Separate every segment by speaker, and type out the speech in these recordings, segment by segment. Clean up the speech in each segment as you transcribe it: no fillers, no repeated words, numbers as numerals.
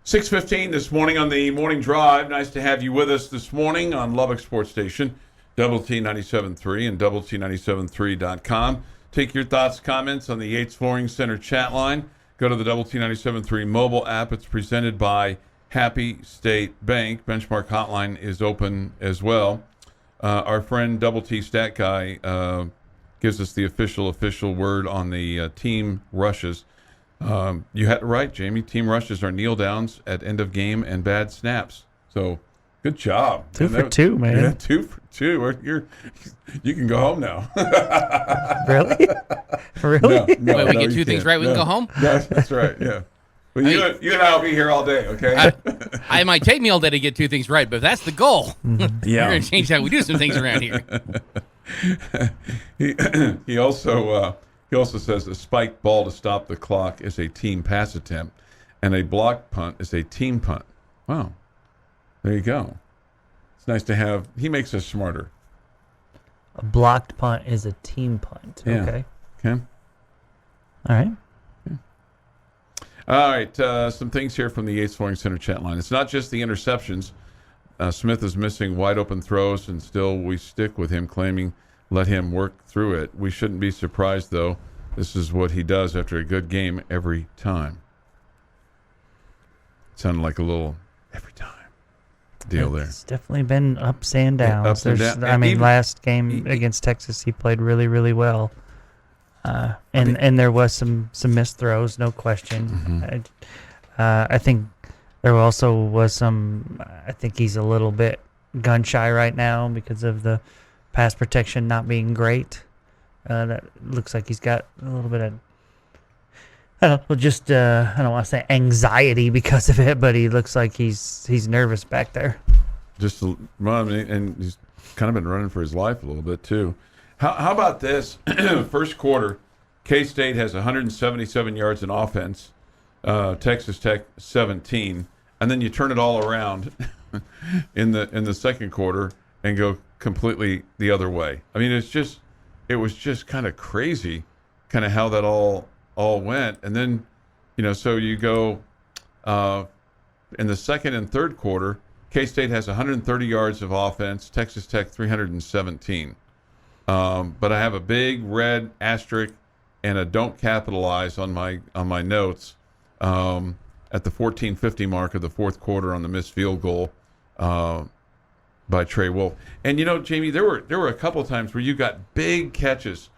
Speaker 1: 6:15 this morning on the Morning Drive. Nice to have you with us this morning on Lubbock Sports Station, Double T 97.3 and Double T 97.3.com. Take your thoughts, comments on the Yates Flooring Center chat line. Go to the Double T 97.3 mobile app. It's presented by Happy State Bank. Benchmark Hotline is open as well. Our friend Double T Stat Guy gives us the official word on the team rushes. You had it right, Jamie. Team rushes are kneel downs at end of game and bad snaps. So, good job.
Speaker 2: 2 for 2, man.
Speaker 1: Yeah, 2 for 2. You can go home now.
Speaker 2: Really? Really?
Speaker 3: No, wait, we get two things right, we can go home?
Speaker 1: That's right, yeah. Well, you and I will be here all day, okay?
Speaker 3: I might take me all day to get two things right, but if that's the goal,
Speaker 1: Yeah.
Speaker 3: we're going to change how we do some things around here.
Speaker 1: He also says a spiked ball to stop the clock is a team pass attempt, and a blocked punt is a team punt. Wow. There you go. It's nice to have. He makes us smarter.
Speaker 2: A blocked punt is a team punt.
Speaker 1: Yeah.
Speaker 2: Okay.
Speaker 1: Okay.
Speaker 2: All right.
Speaker 1: All right. Some things here from the Yates Flooring Center chat line. It's not just the interceptions. Smith is missing wide open throws, and still we stick with him, claiming let him work through it. We shouldn't be surprised, though. This is what he does after a good game every time. Sounded like a little every time deal there.
Speaker 2: It's definitely been ups and downs.
Speaker 1: Ups and downs.
Speaker 2: I mean,
Speaker 1: Even,
Speaker 2: last game against Texas, he played really, really well. And there was some missed throws, no question.
Speaker 1: Mm-hmm.
Speaker 2: I think there also was some. I think he's a little bit gun shy right now because of the pass protection not being great. That looks like he's got a little bit of. I don't want to say anxiety because of it, but he looks like he's nervous back there.
Speaker 1: And he's kind of been running for his life a little bit too. How about this? First quarter, K-State has 177 yards in offense, Texas Tech 17, and then you turn it all around in the second quarter and go completely the other way. I mean, it was just kind of crazy, kind of how that all went. And then, so you go in the second and third quarter, K-State has 130 yards of offense, Texas Tech 317. But I have a big red asterisk and a don't capitalize on my notes at the 14:50 mark of the fourth quarter on the missed field goal by Trey Wolf. And Jamie, there were a couple of times where you got big catches,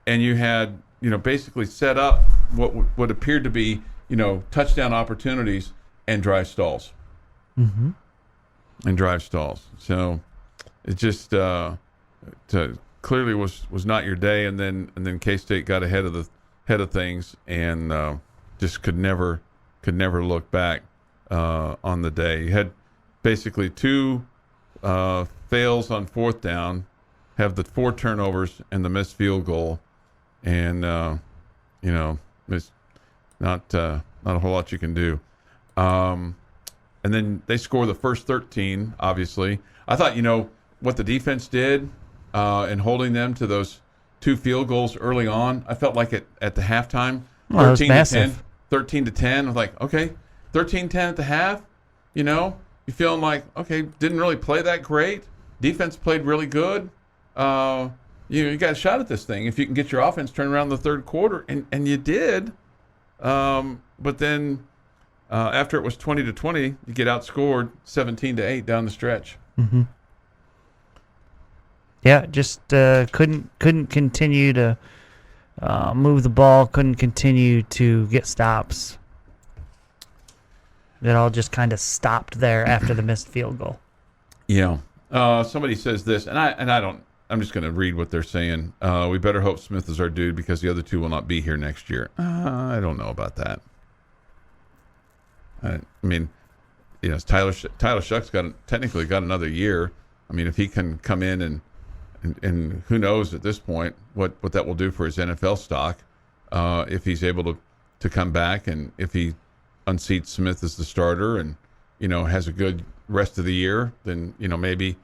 Speaker 1: and you had basically set up what appeared to be touchdown opportunities and drive stalls.
Speaker 2: Mm-hmm.
Speaker 1: And drive stalls. So it just clearly was not your day, and then K-State got ahead of things and just could never look back on the day. You had basically two fails on fourth down, have the 4 turnovers and the missed field goal, and it's not a whole lot you can do. And then they score the first 13. Obviously, I thought what the defense did in holding them to those 2 field goals early on. I felt like at the halftime, 13 to 10. I was like, okay, 13-10 at the half. You feeling like, okay, didn't really play that great. Defense played really good. You got a shot at this thing if you can get your offense turned around in the third quarter, and you did. But then after it was 20-20, you get outscored 17-8 down the stretch.
Speaker 2: Mm-hmm. Yeah, just couldn't continue to move the ball, couldn't continue to get stops. It all just kind of stopped there after the missed field goal.
Speaker 1: Yeah. Somebody says this, and I don't. I'm just going to read what they're saying. We better hope Smith is our dude because the other two will not be here next year. I don't know about that. I mean, Tyler Shuck's technically got another year. I mean, if he can come in and who knows at this point what that will do for his NFL stock, if he's able to come back, and if he unseats Smith as the starter and has a good rest of the year, then maybe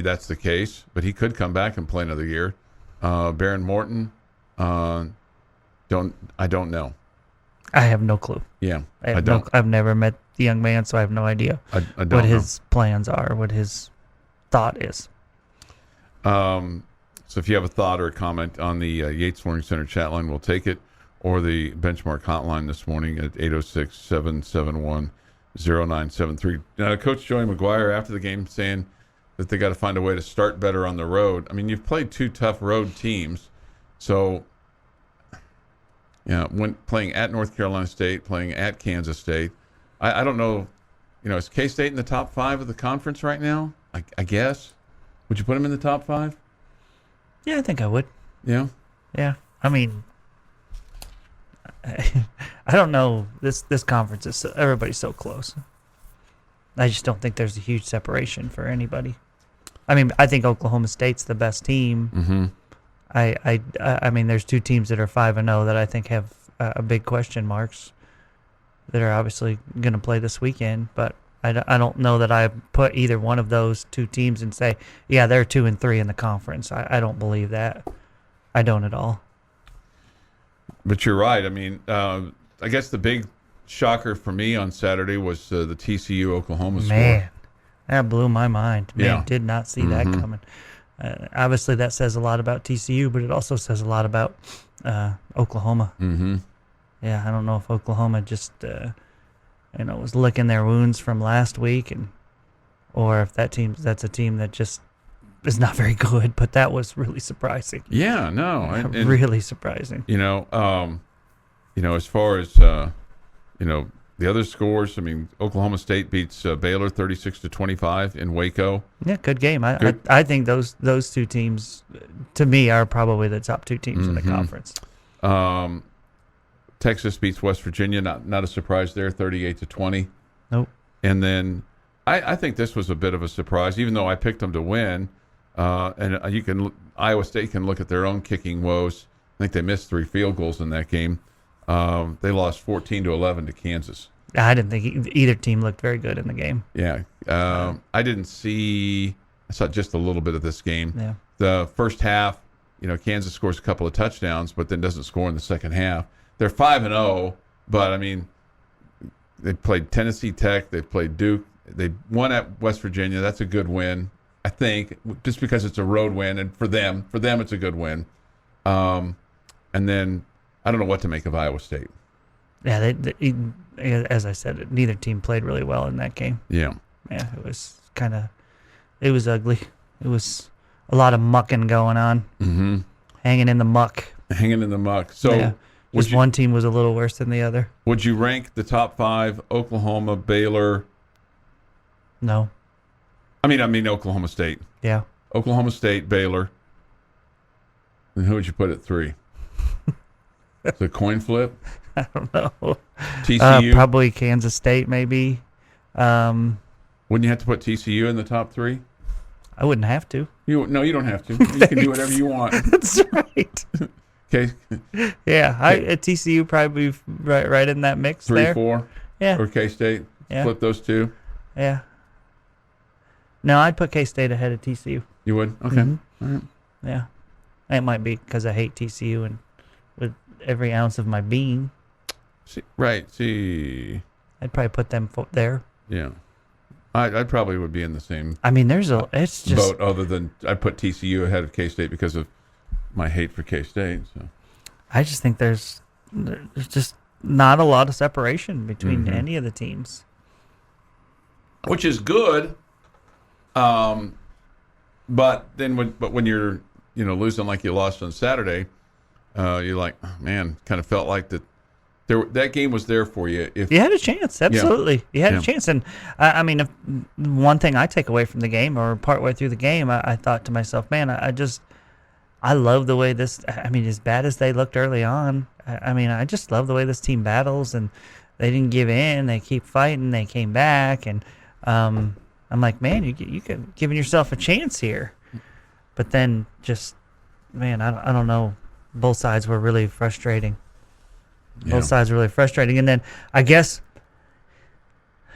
Speaker 1: that's the case. But he could come back and play another year. Baron Morton, I don't know.
Speaker 2: I have no clue.
Speaker 1: Yeah,
Speaker 2: I
Speaker 1: don't.
Speaker 2: I've never met the young man, so I have no idea
Speaker 1: I don't
Speaker 2: what
Speaker 1: know.
Speaker 2: his plans are, what his thought is.
Speaker 1: So if you have a thought or a comment on the Yates Learning Center chat line, we'll take it, or the Benchmark hotline this morning at 806-771-0973. Coach Joey McGuire after the game saying that they got to find a way to start better on the road. I mean, you've played two tough road teams, so when playing at North Carolina State, playing at Kansas State, I don't know, is K-State in the top 5 of the conference right now? I guess. Would you put them in the top 5?
Speaker 2: Yeah, I think I would.
Speaker 1: Yeah.
Speaker 2: Yeah. I mean, I don't know. This conference is everybody's so close. I just don't think there's a huge separation for anybody. I mean, I think Oklahoma State's the best team.
Speaker 1: Mm-hmm.
Speaker 2: I mean, there's two teams that are 5-0 that I think have a big question marks that are obviously going to play this weekend, but I don't know that I put either one of those two teams and say, yeah, they're 2 and 3 in the conference. I don't believe that. I don't at all.
Speaker 1: But you're right. I mean, I guess the big shocker for me on Saturday was the TCU Oklahoma score.
Speaker 2: Man, that blew my mind. Man,
Speaker 1: Yeah.
Speaker 2: did not see that coming. Obviously, that says a lot about TCU, but it also says a lot about Oklahoma.
Speaker 1: Mm-hmm.
Speaker 2: Yeah, I don't know if Oklahoma just was licking their wounds from last week, or if that's a team that just is not very good. But that was really surprising.
Speaker 1: Yeah, no, and
Speaker 2: really surprising.
Speaker 1: As far as the other scores, I mean, Oklahoma State beats Baylor 36-25 in Waco.
Speaker 2: Yeah, good game. I think those two teams, to me, are probably the top two teams in the conference.
Speaker 1: Texas beats West Virginia. Not a surprise there, 38-20.
Speaker 2: Nope.
Speaker 1: And then I think this was a bit of a surprise, even though I picked them to win. And Iowa State can look at their own kicking woes. I think they missed 3 field goals in that game. They lost 14-11 to Kansas.
Speaker 2: I didn't think either team looked very good in the game.
Speaker 1: Yeah. I saw just a little bit of this game.
Speaker 2: Yeah.
Speaker 1: The first half, Kansas scores a couple of touchdowns, but then doesn't score in the second half. They're 5-0, but I mean, they played Tennessee Tech, they played Duke, they won at West Virginia. That's a good win, I think, just because it's a road win, and for them it's a good win. And then I don't know what to make of Iowa State.
Speaker 2: Yeah, as I said, neither team played really well in that game.
Speaker 1: Yeah.
Speaker 2: Yeah, it was ugly. It was a lot of mucking going on.
Speaker 1: Mm-hmm.
Speaker 2: Hanging in the muck.
Speaker 1: So
Speaker 2: yeah. One team was a little worse than the other.
Speaker 1: Would you rank the top 5 Oklahoma, Baylor?
Speaker 2: No.
Speaker 1: I mean Oklahoma State.
Speaker 2: Yeah.
Speaker 1: Oklahoma State, Baylor. And who would you put at 3? It's a coin flip?
Speaker 2: I don't know.
Speaker 1: TCU?
Speaker 2: Probably Kansas State, maybe.
Speaker 1: Wouldn't you have to put TCU in the top 3?
Speaker 2: I wouldn't have to.
Speaker 1: You don't have to. You can do whatever you want.
Speaker 2: That's right.
Speaker 1: Okay.
Speaker 2: Yeah, at TCU probably right in that mix
Speaker 1: 3,
Speaker 2: there.
Speaker 1: 4?
Speaker 2: Yeah.
Speaker 1: Or K-State?
Speaker 2: Yeah.
Speaker 1: Flip those two?
Speaker 2: Yeah. No, I'd put K-State ahead of TCU.
Speaker 1: You would? Okay.
Speaker 2: Mm-hmm.
Speaker 1: All right.
Speaker 2: Yeah. It might be because I hate TCU and with every ounce of my being.
Speaker 1: See.
Speaker 2: I'd probably put them there.
Speaker 1: Yeah. I probably would be in the same
Speaker 2: I mean, it's just
Speaker 1: boat, other than I put TCU ahead of K-State because of my hate for K-State. So
Speaker 2: I just think there's just not a lot of separation between any of the teams.
Speaker 1: Which is good. But when you're losing like you lost on Saturday, you're like, oh, man, kind of felt like that game was there for you. If
Speaker 2: you had a chance, absolutely.
Speaker 1: Yeah.
Speaker 2: You had a chance. And, I mean, if one thing I take away from the game or partway through the game, I thought to myself, man, I love the way this, I mean, as bad as they looked early on, I just love the way this team battles, and they didn't give in. They keep fighting. They came back. And I'm like, man, you could giving yourself a chance here. But then just, man, I don't know. Both sides were really frustrating.
Speaker 1: Yeah.
Speaker 2: Both sides were really frustrating. And then I guess,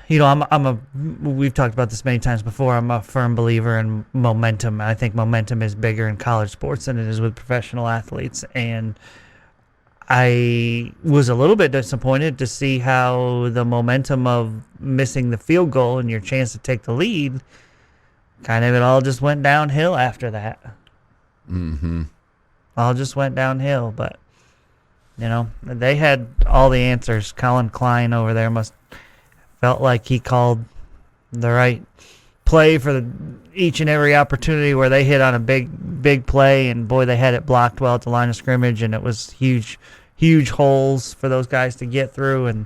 Speaker 2: we've talked about this many times before. I'm a firm believer in momentum. I think momentum is bigger in college sports than it is with professional athletes. And I was a little bit disappointed to see how the momentum of missing the field goal and your chance to take the lead, kind of it all just went downhill after that.
Speaker 1: Mm-hmm.
Speaker 2: All just went downhill, but they had all the answers. Colin Klein over there felt like he called the right play for each and every opportunity where they hit on a big play, and boy, they had it blocked well at the line of scrimmage, and it was huge holes for those guys to get through, and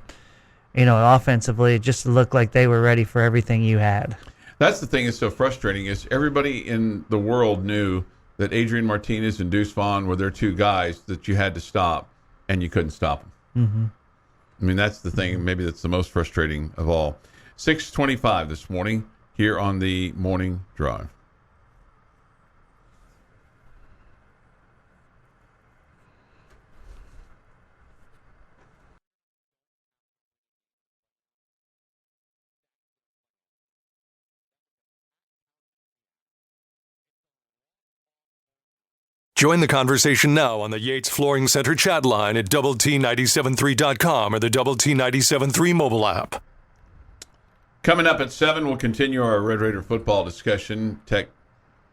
Speaker 2: offensively it just looked like they were ready for everything you had.
Speaker 1: That's the thing that's so frustrating is everybody in the world knew that Adrian Martinez and Deuce Vaughn were their two guys that you had to stop, and you couldn't stop them.
Speaker 2: Mm-hmm.
Speaker 1: I mean, that's the thing. Maybe that's the most frustrating of all. 6:25 this morning here on the Morning Drive.
Speaker 4: Join the conversation now on the Yates Flooring Center chat line at doublet973.com or the Double T 97.3 mobile app.
Speaker 1: Coming up at 7, we'll continue our Red Raider football discussion. Tech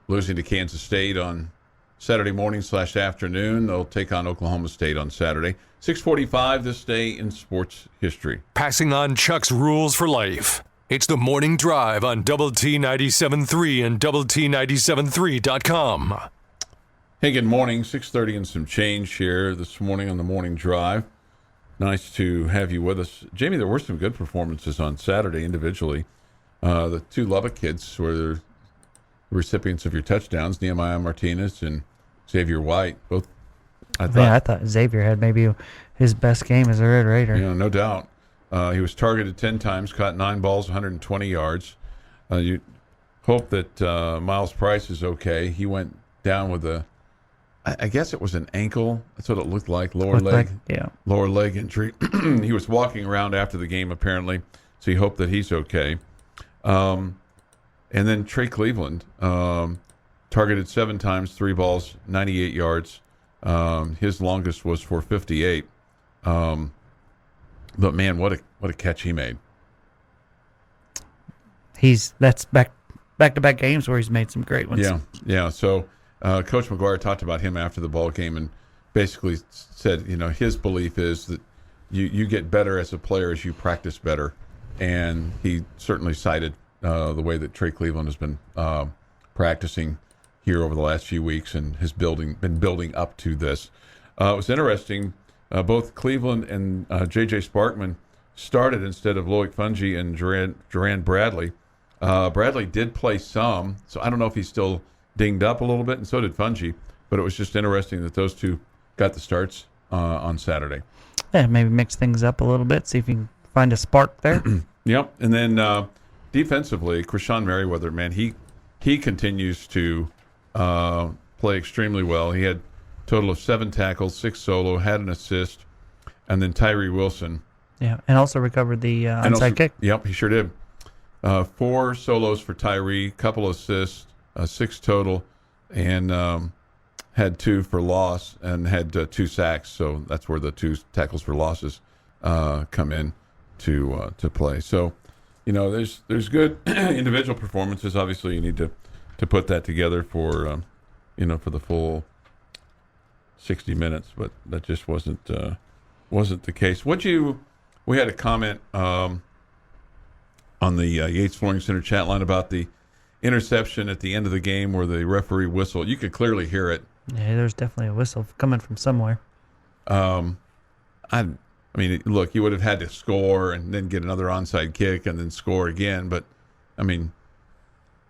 Speaker 1: losing to Kansas State on Saturday morning/afternoon. They'll take on Oklahoma State on Saturday. 6:45 this day in sports history.
Speaker 4: Passing on Chuck's rules for life. It's the Morning Drive on Double T 97.3 and Double T 97.3.com.
Speaker 1: Hey, good morning. 6:30 and some change here this morning on the Morning Drive. Nice to have you with us. Jamie, there were some good performances on Saturday individually. The two Lubbock kids were the recipients of your touchdowns, Nehemiah Martinez and Xavier White. Both, I
Speaker 2: thought Xavier had maybe his best game as a Red Raider.
Speaker 1: No doubt. He was targeted 10 times, caught 9 balls, 120 yards. You hope that Miles Price is okay. He went down with I guess it was an ankle. That's what it looked like. Lower leg injury. He was walking around after the game apparently, so you hope that he's okay. And then Trey Cleveland targeted 7 times, 3 balls, 98 yards. His longest was for 58. But man, what a catch he made.
Speaker 2: That's back-to-back games where he's made some great ones.
Speaker 1: Yeah. So. Coach McGuire talked about him after the ball game and basically said, his belief is that you get better as a player as you practice better. And he certainly cited the way that Trey Cleveland has been practicing here over the last few weeks and has been building up to this. It was interesting. Both Cleveland and J.J. Sparkman started instead of Loic Fungi and Duran Bradley. Bradley did play some, so I don't know if he's still dinged up a little bit, and so did Fungi, but it was just interesting that those two got the starts on Saturday.
Speaker 2: Yeah, maybe mix things up a little bit, see if you can find a spark there.
Speaker 1: Yep, and then defensively, Krishawn Merriweather, man, he continues to play extremely well. He had a total of 7 tackles, 6 solo, had an assist, and then Tyree Wilson.
Speaker 2: Yeah, and also recovered the onside kick.
Speaker 1: Yep, he sure did. 4 solos for Tyree, couple assists, 6 total, and had 2 for loss and had 2 sacks. So that's where the 2 tackles for losses come in to play. So, there's good individual performances. Obviously, you need to put that together for for the full 60 minutes, but that just wasn't the case. We had a comment on the Yates Flooring Center chat line about the interception at the end of the game where the referee whistled. You could clearly hear it.
Speaker 2: Yeah, there's definitely a whistle coming from somewhere.
Speaker 1: I mean, look, you would have had to score and then get another onside kick and then score again. But, I mean,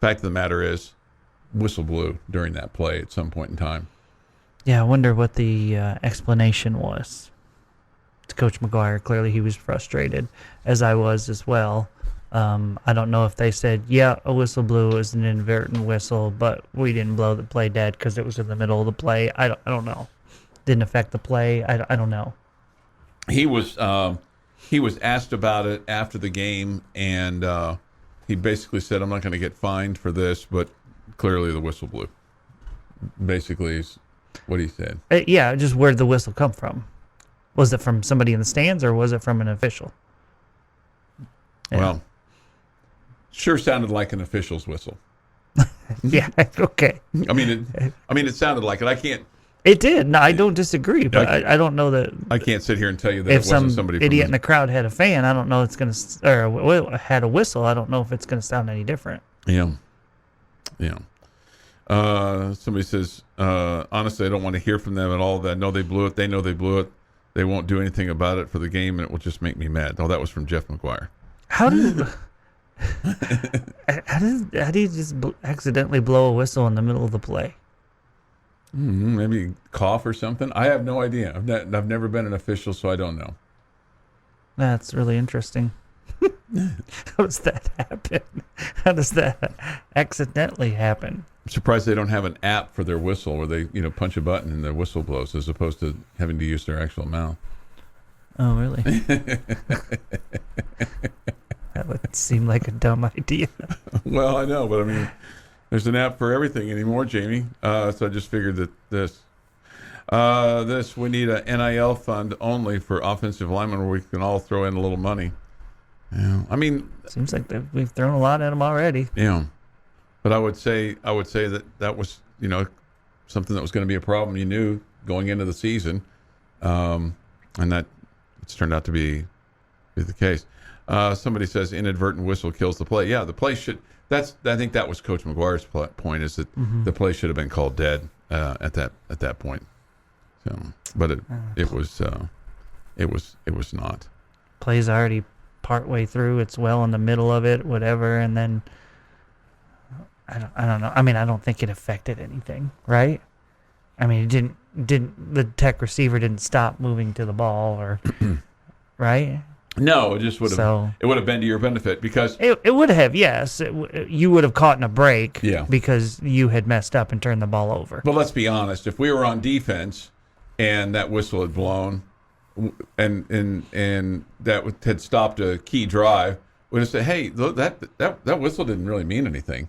Speaker 1: fact of the matter is, whistle blew during that play at some point in time.
Speaker 2: Yeah, I wonder what the explanation was. To Coach McGuire, clearly he was frustrated, as I was as well. I don't know if they said, a whistle blew, it was an inadvertent whistle, but we didn't blow the play dead because it was in the middle of the play. I don't know. Didn't affect the play. I don't know.
Speaker 1: He was asked about it after the game, and he basically said, I'm not going to get fined for this, but clearly the whistle blew. Basically is what he said.
Speaker 2: Just where did the whistle come from? Was it from somebody in the stands or was it from an official? Yeah.
Speaker 1: Well, sure sounded like an official's whistle.
Speaker 2: Yeah. Okay.
Speaker 1: I mean, it sounded like it. I can't.
Speaker 2: It did. No, I don't disagree, but I don't know that.
Speaker 1: I can't sit here and tell you that
Speaker 2: If
Speaker 1: it wasn't
Speaker 2: some
Speaker 1: somebody
Speaker 2: idiot in
Speaker 1: from
Speaker 2: the crowd had a fan, I don't know it's going to, or had a whistle, I don't know if it's going to sound any different.
Speaker 1: Yeah. Somebody says, honestly, I don't want to hear from them at all. That know they blew it. They know they blew it. They won't do anything about it for the game, and it will just make me mad. Oh, that was from Jeff McGuire.
Speaker 2: How do you just accidentally blow a whistle in the middle of the play?
Speaker 1: Maybe cough or something. I have no idea. I've never been an official, so I don't know.
Speaker 2: That's really interesting. How does that happen? How does that accidentally happen?
Speaker 1: I'm surprised they don't have an app for their whistle where they, punch a button and the whistle blows as opposed to having to use their actual mouth.
Speaker 2: Oh, really? That would seem like a dumb idea.
Speaker 1: Well, I know, but I mean, there's an app for everything anymore, Jamie. So I just figured that we need a NIL fund only for offensive linemen where we can all throw in a little money. Yeah, I mean,
Speaker 2: seems like we've thrown a lot at them already.
Speaker 1: Yeah, but I would say that was something that was going to be a problem. You knew going into the season, and that it's turned out to be the case. Somebody says inadvertent whistle kills the play. Yeah, the play should. I think that was Coach McGuire's point is that the play should have been called dead at that point. So, but it was not.
Speaker 2: Play's already partway through. It's well in the middle of it, whatever, and then I don't know. I mean, I don't think it affected anything, right? I mean, it didn't the tech receiver didn't stop moving to the ball, or right?
Speaker 1: No, it just would have. It would have been to your benefit because
Speaker 2: it would have. Yes, you would have caught in a break.
Speaker 1: Yeah.
Speaker 2: Because you had messed up and turned the ball over.
Speaker 1: But let's be honest. If we were on defense and that whistle had blown, and that had stopped a key drive, we'd have said, "Hey, that whistle didn't really mean anything.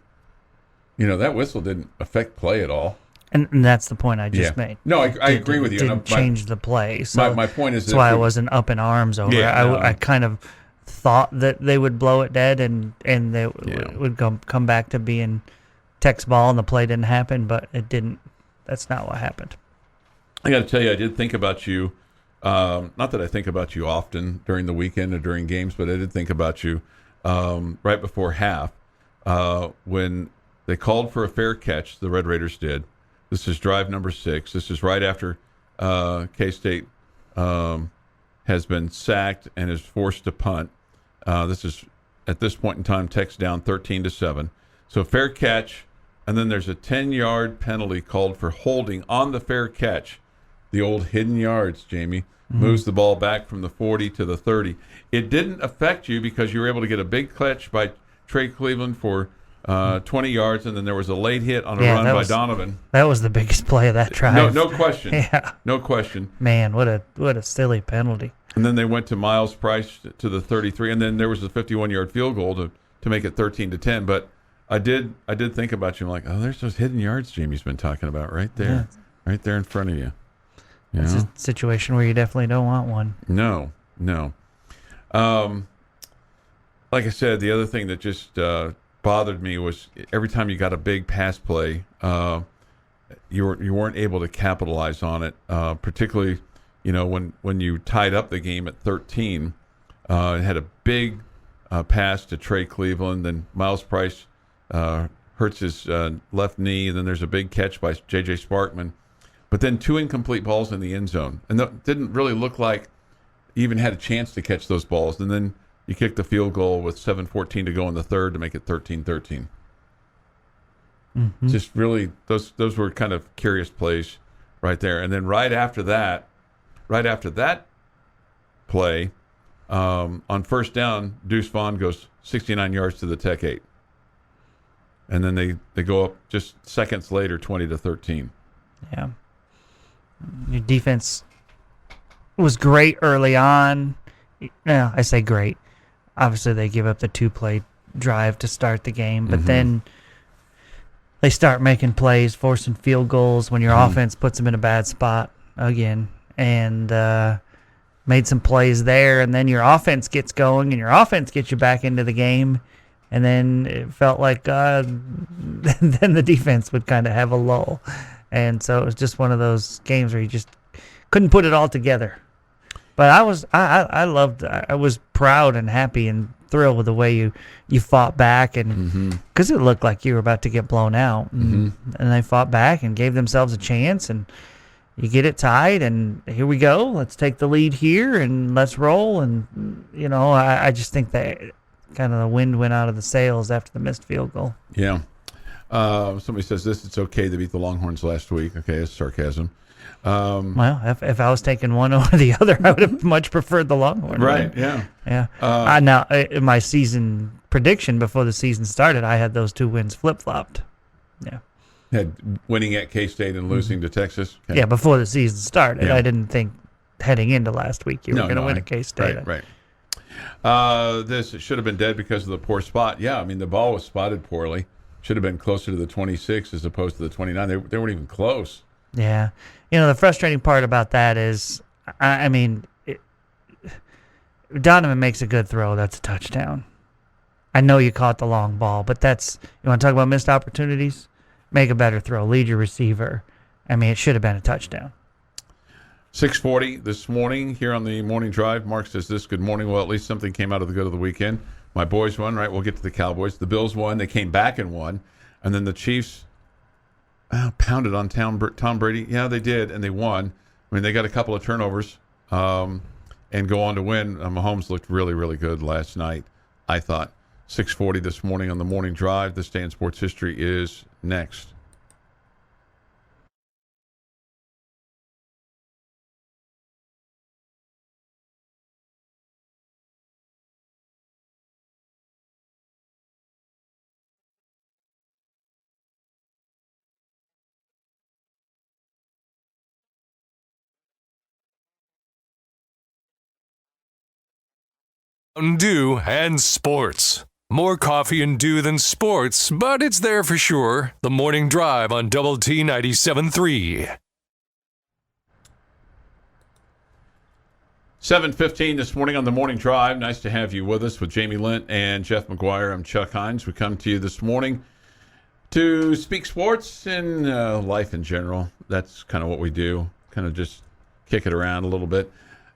Speaker 1: That whistle didn't affect play at all."
Speaker 2: And that's the point I just made.
Speaker 1: No, I agree with you.
Speaker 2: Didn't change the play. So
Speaker 1: my point is
Speaker 2: that's why I wasn't up in arms over it. I kind of thought that they would blow it dead and they would come back to being Tech's ball and the play didn't happen, but it didn't. That's not what happened.
Speaker 1: I got to tell you, I did think about you. Not that I think about you often during the weekend or during games, but I did think about you right before half when they called for a fair catch. The Red Raiders did. This is drive number 6. This is right after K-State has been sacked and is forced to punt. This is, at this point in time, Tech's down 13-7. So fair catch, and then there's a 10-yard penalty called for holding on the fair catch. The old hidden yards, Jamie, moves the ball back from the 40 to the 30. It didn't affect you because you were able to get a big catch by Trey Cleveland for 20 yards, and then there was a late hit on a run by Donovan.
Speaker 2: That was the biggest play of that drive.
Speaker 1: No question.
Speaker 2: Yeah.
Speaker 1: No question.
Speaker 2: Man, what a silly penalty.
Speaker 1: And then they went to Miles Price to the 33, and then there was a 51-yard field goal to make it 13-10. But I did think about you. I'm like, oh, there's those hidden yards Jamie's been talking about right there, right there in front of you.
Speaker 2: It's a situation where you definitely don't want one. No.
Speaker 1: Like I said, the other thing that just bothered me was every time you got a big pass play, you weren't able to capitalize on it. Particularly, when you tied up the game at 13, it had a big pass to Trey Cleveland. Then Miles Price hurts his left knee, and then there's a big catch by J.J. Sparkman. But then 2 incomplete balls in the end zone, and that didn't really look like you even had a chance to catch those balls. And then you kicked the field goal with 7:14 to go in the third to make it 13-13. Just really, those were kind of curious plays right there. And then right after that play, on first down, Deuce Vaughn goes 69 yards to the Tech 8. And then they go up just seconds later, 20-13.
Speaker 2: Yeah. Your defense was great early on. No, I say great. Obviously, they give up the 2-play drive to start the game, but then they start making plays, forcing field goals when your offense puts them in a bad spot again. And made some plays there, and then your offense gets going, and your offense gets you back into the game, and then it felt like then the defense would kind of have a lull, and so it was just one of those games where you just couldn't put it all together. But I was proud and happy and thrilled with the way you fought back, and because it looked like you were about to get blown out, and they fought back and gave themselves a chance, and you get it tied, and here we go. Let's take the lead here and let's roll. And I just think that kind of the wind went out of the sails after the missed field goal.
Speaker 1: Yeah. Somebody says this: it's okay to beat the Longhorns last week. Okay, it's sarcasm.
Speaker 2: Well, if I was taking one over the other, I would have much preferred the Longhorn.
Speaker 1: Right. Yeah.
Speaker 2: Yeah. Now, in my season prediction before the season started, I had those 2 wins flip-flopped. Yeah.
Speaker 1: Had winning at K-State and losing to Texas. Okay.
Speaker 2: Yeah, before the season started.
Speaker 1: Yeah.
Speaker 2: I didn't think heading into last week you were going to win at K-State.
Speaker 1: Right. This should have been dead because of the poor spot. Yeah, I mean, the ball was spotted poorly. Should have been closer to the 26 as opposed to the 29. They weren't even close.
Speaker 2: Yeah. The frustrating part about that is, Donovan makes a good throw. That's a touchdown. I know you caught the long ball, but you want to talk about missed opportunities? Make a better throw. Lead your receiver. It should have been a touchdown.
Speaker 1: 6:40 this morning here on the morning drive. Mark says this: good morning. Well, at least something came out of the good of the weekend. My boys won, right? We'll get to the Cowboys. The Bills won. They came back and won. And then the Chiefs pounded on Tom Brady. Yeah, they did, and they won. They got a couple of turnovers and go on to win. Mahomes looked really, really good last night, I thought. 6:40 this morning on the morning drive. This Day in Sports History is next.
Speaker 4: Dew and sports. More coffee and dew than sports, but it's there for sure. The Morning Drive on Double T 97.3.
Speaker 1: 7:15 this morning on the morning drive. Nice to have you with us with Jamie Lent and Jeff McGuire. I'm Chuck Hines. We come to you this morning to speak sports and life in general. That's kind of what we do. Kind of just kick it around a little bit.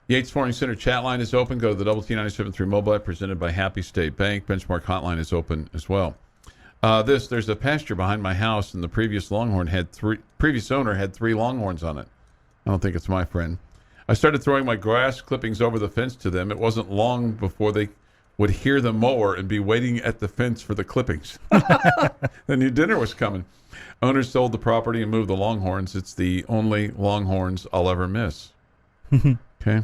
Speaker 1: Yates Flooring Center chat line is open. Go to the Double T 97.3 mobile app presented by Happy State Bank. Benchmark hotline is open as well. There's a pasture behind my house, and the previous owner had 3 Longhorns on it. I don't think it's my friend. I started throwing my grass clippings over the fence to them. It wasn't long before they would hear the mower and be waiting at the fence for the clippings. The new dinner was coming. Owners sold the property and moved the Longhorns. It's the only Longhorns I'll ever miss. Okay.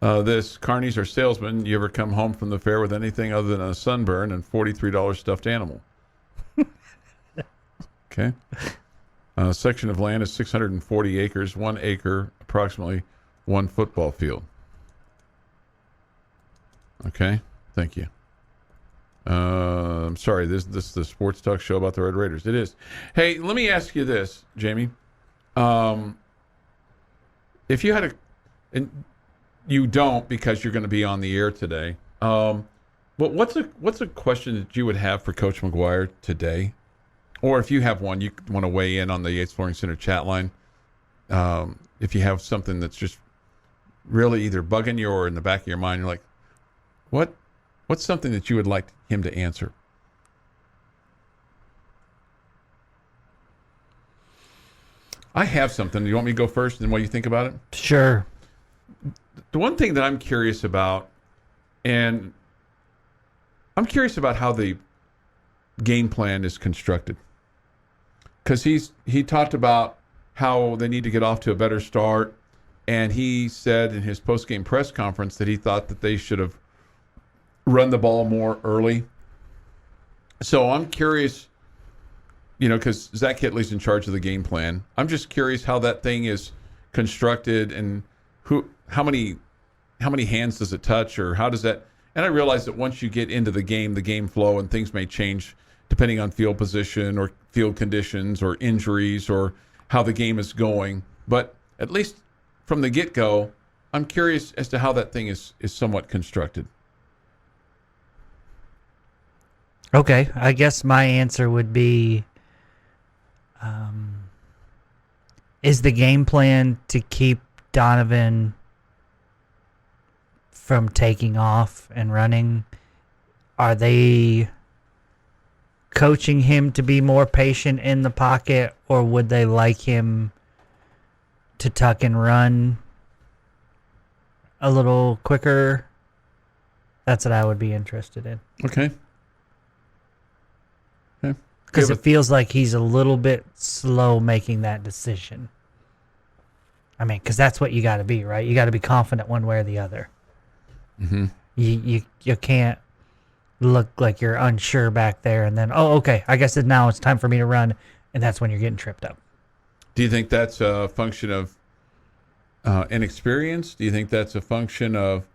Speaker 1: This carnies are salesmen. You ever come home from the fair with anything other than a sunburn and $43 stuffed animal? Okay. Section of land is 640 acres, 1 acre, approximately 1 football field. Okay. Thank you. I'm sorry. This is the sports talk show about the Red Raiders. It is. Hey, let me ask you this, Jamie. If you had and you don't because you're going to be on the air today. But what's a question that you would have for Coach McGuire today? Or if you have one, you want to weigh in on the Yates Flooring Center chat line. If you have something that's just really either bugging you or in the back of your mind, you're like, what's something that you would like him to answer? I have something. Do you want me to go first and then what you think about it?
Speaker 2: Sure.
Speaker 1: The one thing that I'm curious about, and I'm curious about how the game plan is constructed. Because he talked about how they need to get off to a better start, and he said in his post-game press conference that he thought that they should have run the ball more early. So I'm curious, because Zach Hitley's in charge of the game plan. I'm just curious how that thing is constructed and how many hands does it touch, or how does that? And I realize that once you get into the game flow, and things may change depending on field position or field conditions or injuries or how the game is going. But at least from the get-go, I'm curious as to how that thing is somewhat constructed.
Speaker 2: Okay, I guess my answer would be, is the game plan to keep Donovan from taking off and running? Are they coaching him to be more patient in the pocket, or would they like him to tuck and run a little quicker? That's what I would be interested in.
Speaker 1: Okay.
Speaker 2: Because it feels like he's a little bit slow making that decision. I mean, because that's what you got to be, right? You got to be confident one way or the other.
Speaker 1: Mm-hmm.
Speaker 2: You can't look like you're unsure back there and then, oh, okay, I guess now it's time for me to run, and that's when you're getting tripped up.
Speaker 1: Do you think that's a function of inexperience? Do you think that's a function of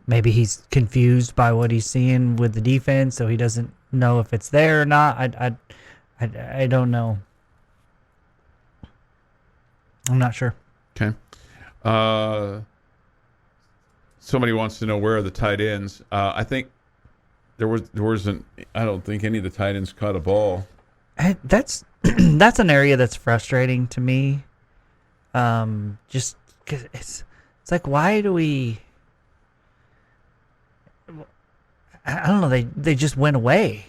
Speaker 2: maybe he's confused by what he's seeing with the defense, so he doesn't know if it's there or not? I don't know. I'm not sure.
Speaker 1: Okay. Somebody wants to know where are the tight ends. I think there wasn't. I don't think any of the tight ends caught a ball.
Speaker 2: That's that's an area that's frustrating to me. Just 'cause it's like, why do we? I don't know. They just went away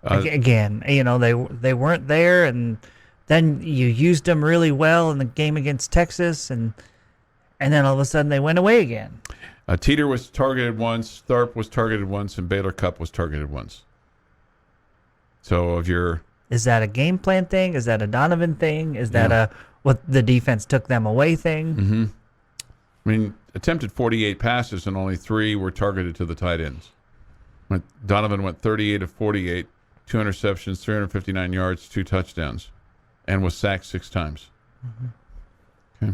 Speaker 2: again. You know, they weren't there, and then you used them really well in the game against Texas, and then all of a sudden they went away again.
Speaker 1: Teeter was targeted once, Tharp was targeted once, and Baylor Cup was targeted once. So
Speaker 2: is that a game plan thing? Is that a Donovan thing? Is that a what the defense took them away thing?
Speaker 1: Mm-hmm. I mean, attempted 48 passes and only 3 were targeted to the tight ends. Donovan went 38 of 48, 2 interceptions, 359 yards, 2 touchdowns, and was sacked 6 times. Mm-hmm. Okay.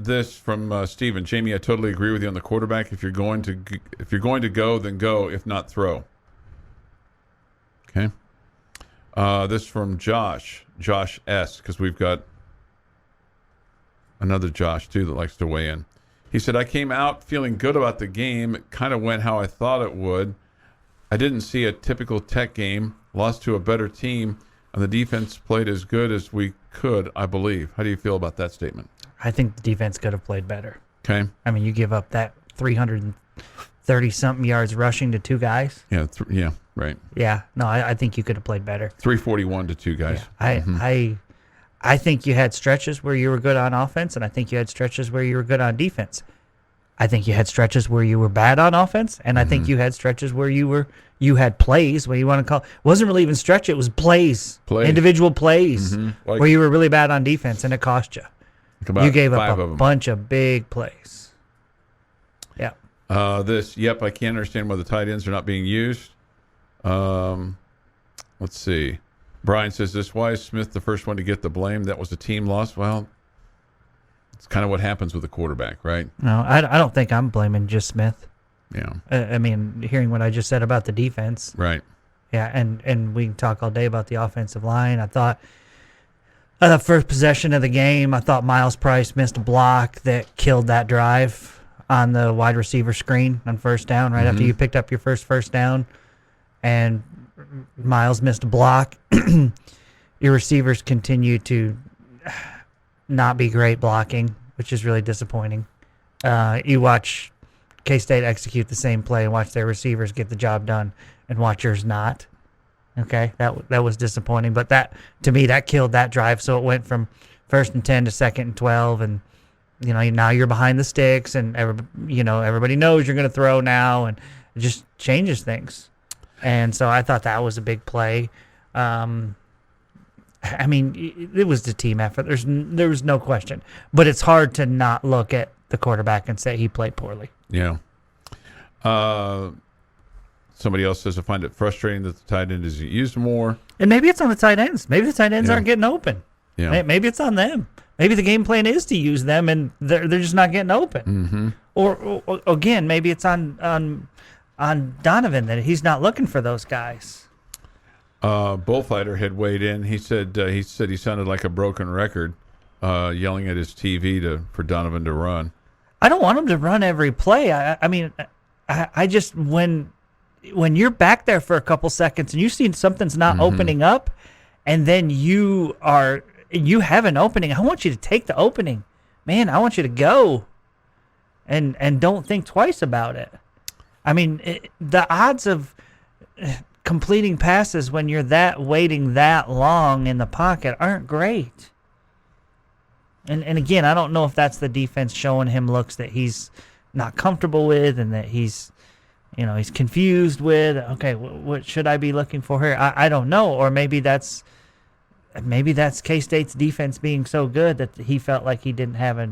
Speaker 1: This from Steven. Jamie, I totally agree with you on the quarterback. If you're going to go, then go. If not, throw. Okay. This from Josh S. Because we've got another Josh too that likes to weigh in. He said, I came out feeling good about the game. It kind of went how I thought it would. I didn't see a typical Tech game. Lost to a better team, and the defense played as good as we could, I believe. How do you feel about that statement?
Speaker 2: I think the defense could have played better.
Speaker 1: Okay.
Speaker 2: I mean, you give up that 330-something yards rushing to 2 guys.
Speaker 1: Yeah, right.
Speaker 2: Yeah, no, I think you could have played better.
Speaker 1: 341 to 2 guys.
Speaker 2: Yeah. I think you had stretches where you were good on offense, and I think you had stretches where you were good on defense. I think you had stretches where you were bad on offense, and I think you had stretches where you had plays, what you want to call it. Wasn't really even stretch, it was plays. Individual plays where you were really bad on defense, and it cost you. You gave up a bunch of big plays. Yeah.
Speaker 1: I can't understand why the tight ends are not being used. Let's see. Brian says why is Smith the first one to get the blame? That was a team loss. Well, it's kind of what happens with a quarterback, right?
Speaker 2: No, I don't think I'm blaming just Smith.
Speaker 1: Yeah.
Speaker 2: I mean, hearing what I just said about the defense.
Speaker 1: Right.
Speaker 2: Yeah, and we can talk all day about the offensive line. I thought the first possession of the game, I thought Miles Price missed a block that killed that drive on the wide receiver screen on first down, right after you picked up your first down. And Miles missed a block. Your receivers continue to not be great blocking, which is really disappointing. You watch K-State execute the same play and watch their receivers get the job done, and watch yours not. Okay, that was disappointing. But that, to me, that killed that drive. So it went from 1st and 10 to 2nd and 12, and now you're behind the sticks, and everybody knows you're going to throw now, and it just changes things. And so I thought that was a big play. I mean, it was the team effort. There was no question. But it's hard to not look at the quarterback and say he played poorly.
Speaker 1: Yeah. Somebody else says, I find it frustrating that the tight end isn't used more.
Speaker 2: And maybe it's on the tight ends. Maybe the tight ends aren't getting open.
Speaker 1: Yeah.
Speaker 2: Maybe it's on them. Maybe the game plan is to use them, and they're just not getting open.
Speaker 1: Mm-hmm.
Speaker 2: Or again, maybe it's on Donovan that he's not looking for those guys.
Speaker 1: Bullfighter had weighed in. He said he sounded like a broken record. yelling at his TV for Donovan to run.
Speaker 2: I don't want him to run every play. I mean, I just when you're back there for a couple seconds and you see something's not opening up, and then you have an opening, I want you to take the opening, man. I want you to go, and don't think twice about it. I mean, the odds of completing passes when you're waiting that long in the pocket aren't great. And again, I don't know if that's the defense showing him looks that he's not comfortable with and that he's confused with. Okay, what should I be looking for here? I don't know. Or maybe that's K-State's defense being so good that he felt like he didn't have a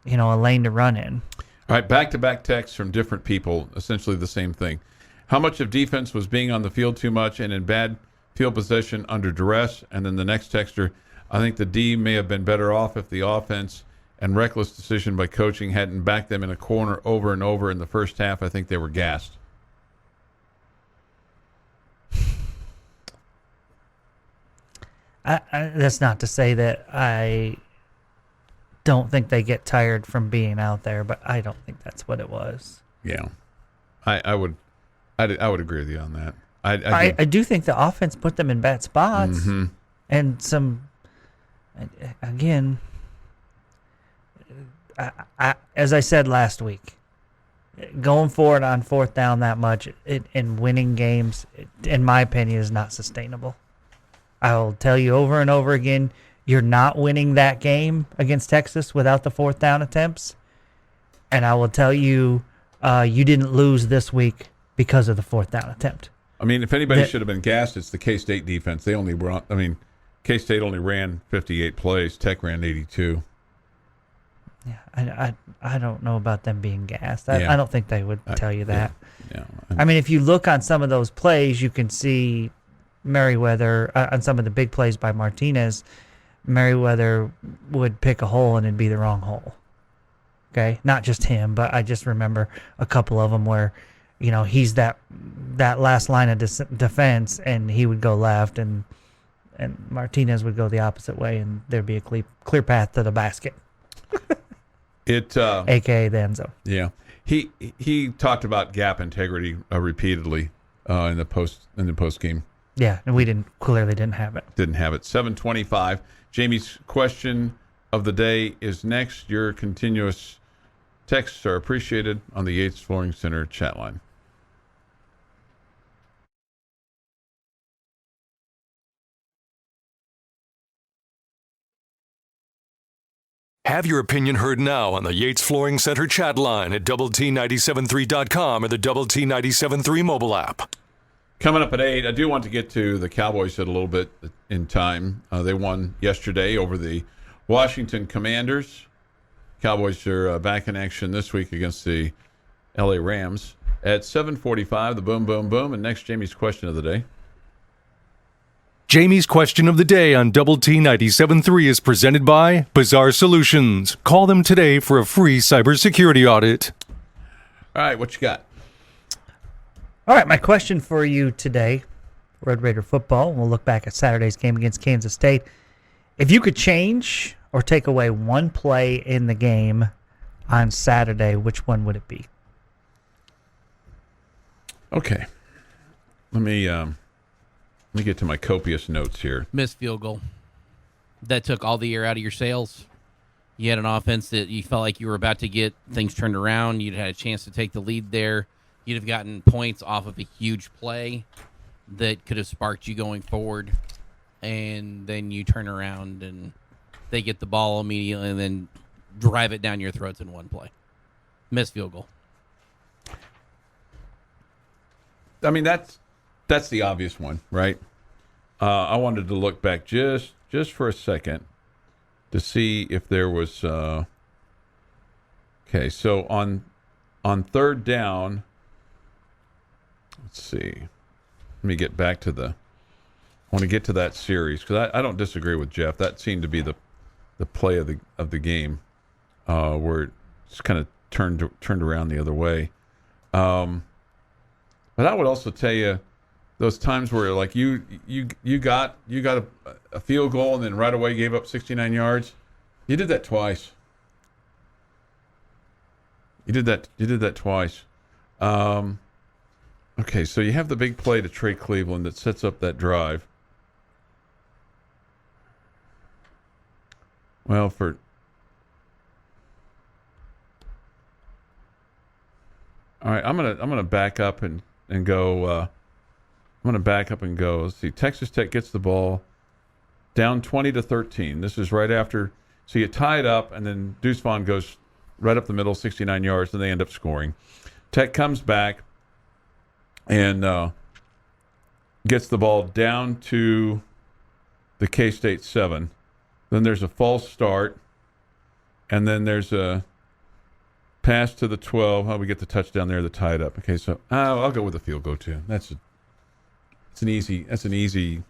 Speaker 2: lane to run in.
Speaker 1: All right, back-to-back texts from different people, essentially the same thing. How much of defense was being on the field too much and in bad field possession under duress? And then the next texter, I think the D may have been better off if the offense and reckless decision by coaching hadn't backed them in a corner over and over in the first half. I think they were gassed.
Speaker 2: That's not to say that I don't think they get tired from being out there, but I don't think that's what it was.
Speaker 1: Yeah, I would agree with you on that.
Speaker 2: I do think the offense put them in bad spots, and some. Again, as I said last week, going forward on fourth down that much and winning games, in my opinion, is not sustainable. I will tell you over and over again, you're not winning that game against Texas without the fourth down attempts. And I will tell you, you didn't lose this week because of the fourth down attempt.
Speaker 1: I mean, if anybody should have been gassed, it's the K-State defense. They only brought, K-State only ran 58 plays. Tech ran 82.
Speaker 2: Yeah, I don't know about them being gassed. I don't think they would tell you that.
Speaker 1: Yeah.
Speaker 2: I mean, if you look on some of those plays, you can see Merriweather, on some of the big plays by Martinez, Merriweather would pick a hole and it'd be the wrong hole. Okay? Not just him, but I just remember a couple of them where, he's that last line of defense and he would go left and Martinez would go the opposite way, and there'd be a clear path to the basket. AKA the end zone. Yeah,
Speaker 1: he talked about gap integrity repeatedly in the post game.
Speaker 2: Yeah, and we clearly didn't have it.
Speaker 1: 7:25. Jamie's question of the day is next. Your continuous texts are appreciated on the Yates Flooring Center chat line.
Speaker 4: Have your opinion heard now on the Yates Flooring Center chat line at doublet973.com or the Double T 97.3 mobile app.
Speaker 1: Coming up at 8, I do want to get to the Cowboys a little bit in time. They won yesterday over the Washington Commanders. Cowboys are back in action this week against the LA Rams. At 7:45, the boom, boom, boom. And next, Jamie's question of the day.
Speaker 4: Jamie's question of the day on Double T 97.3 is presented by Bizarre Solutions. Call them today for a free cybersecurity audit.
Speaker 1: All right, what you got?
Speaker 2: All right, my question for you today, Red Raider football. We'll look back at Saturday's game against Kansas State. If you could change or take away one play in the game on Saturday, which one would it be?
Speaker 1: Okay. Let me get to my copious notes here.
Speaker 3: Missed field goal. That took all the air out of your sails. You had an offense that you felt like you were about to get things turned around. You'd had a chance to take the lead there. You'd have gotten points off of a huge play that could have sparked you going forward. And then you turn around and they get the ball immediately and then drive it down your throats in one play. Missed field goal.
Speaker 1: I mean, that's the obvious one, right? I wanted to look back just for a second to see if there was. Okay, so on third down, let's see. Let me get back to I want to get to that series because I don't disagree with Jeff. That seemed to be the play of the game where it's kind of turned around the other way. But I would also tell you those times where like you got a field goal and then right away gave up 69 yards. You did that twice. You did that twice. Okay, so you have the big play to Trey Cleveland that sets up that drive. Well, all right, I'm gonna back up and go. I'm gonna back up and go. Let's see. Texas Tech gets the ball down 20-13. This is right after. So you tie it up, and then Deuce Vaughn goes right up the middle, 69 yards, and they end up scoring. Tech comes back and gets the ball down to the K-State 7. Then there's a false start, and then there's a pass to the 12. We get the touchdown there to tie it up. Okay, so I'll go with the field goal too. That's an easy.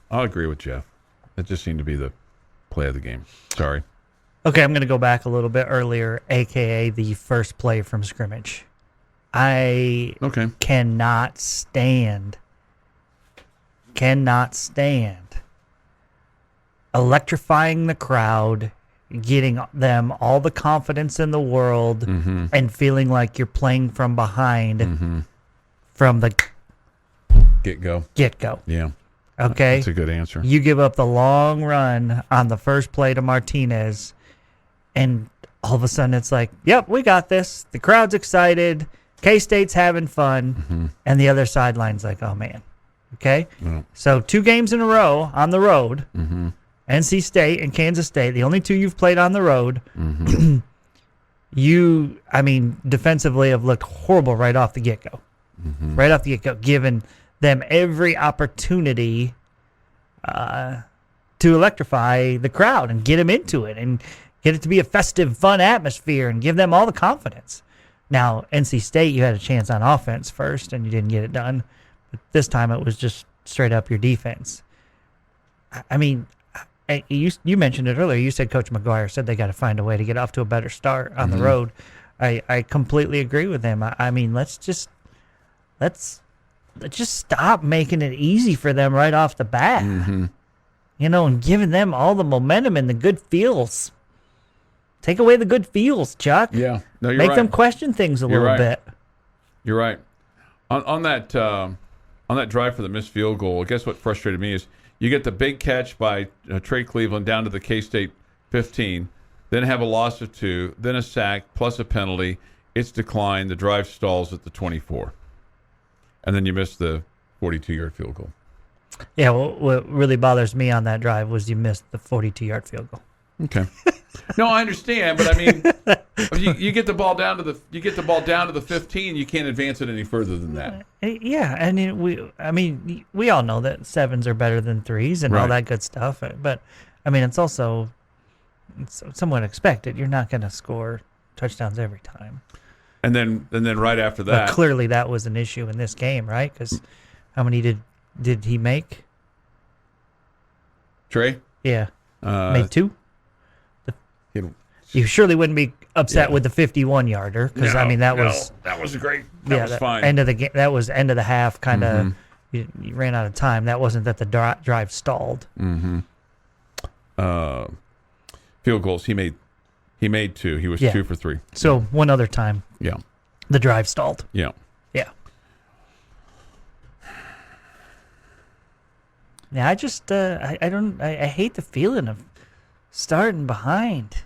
Speaker 1: I'll agree with Jeff. That just seemed to be the play of the game. Sorry.
Speaker 2: Okay, I'm going to go back a little bit earlier, a.k.a. the first play from scrimmage. I cannot stand electrifying the crowd, getting them all the confidence in the world, and feeling like you're playing from behind from the
Speaker 1: get-go. Yeah.
Speaker 2: Okay?
Speaker 1: That's a good answer.
Speaker 2: You give up the long run on the first play to Martinez, and all of a sudden it's like, yep, we got this. The crowd's excited. K-State's having fun. And the other sideline's like, oh, man. Okay? Yeah. So 2 games in a row on the road, NC State and Kansas State, the only 2 you've played on the road, defensively have looked horrible right off the get-go. Right off the get-go, giving them every opportunity to electrify the crowd and get them into it and get it to be a festive, fun atmosphere and give them all the confidence. Now, NC State, you had a chance on offense first and you didn't get it done. But this time it was just straight up your defense. I mean, you mentioned it earlier. You said Coach McGuire said they got to find a way to get off to a better start on the road. I completely agree with him. I mean, let's just stop making it easy for them right off the bat. And giving them all the momentum and the good feels. Take away the good feels, Chuck.
Speaker 1: Yeah. No, you're
Speaker 2: Make
Speaker 1: right.
Speaker 2: them question things a little bit.
Speaker 1: You're right. On that drive for the missed field goal, guess what frustrated me is you get the big catch by Trey Cleveland down to the K-State 15, then have a loss of 2, then a sack plus a penalty. It's declined. The drive stalls at the 24. And then you miss the 42-yard field goal.
Speaker 2: Yeah, what really bothers me on that drive was you missed the 42-yard field goal.
Speaker 1: Okay. No, I understand, but I mean, you get the ball down to the 15, you can't advance it any further than that.
Speaker 2: Yeah, and we all know that 7s are better than 3s and all that good stuff. But I mean, it's also somewhat expected. You're not going to score touchdowns every time.
Speaker 1: And then right after that,
Speaker 2: but clearly that was an issue in this game, right? Because how many did he make?
Speaker 1: Trey?
Speaker 2: Yeah, made 2.
Speaker 1: You
Speaker 2: surely wouldn't be upset with the 51-yarder because that
Speaker 1: was great. That was fine.
Speaker 2: End of the game. That was end of the half. Kind of, you ran out of time. That wasn't that the drive stalled.
Speaker 1: Field goals. He made 2. He was 2 for 3.
Speaker 2: So one other time.
Speaker 1: Yeah.
Speaker 2: The drive stalled.
Speaker 1: Yeah.
Speaker 2: Yeah. Yeah. I just I hate the feeling of starting behind,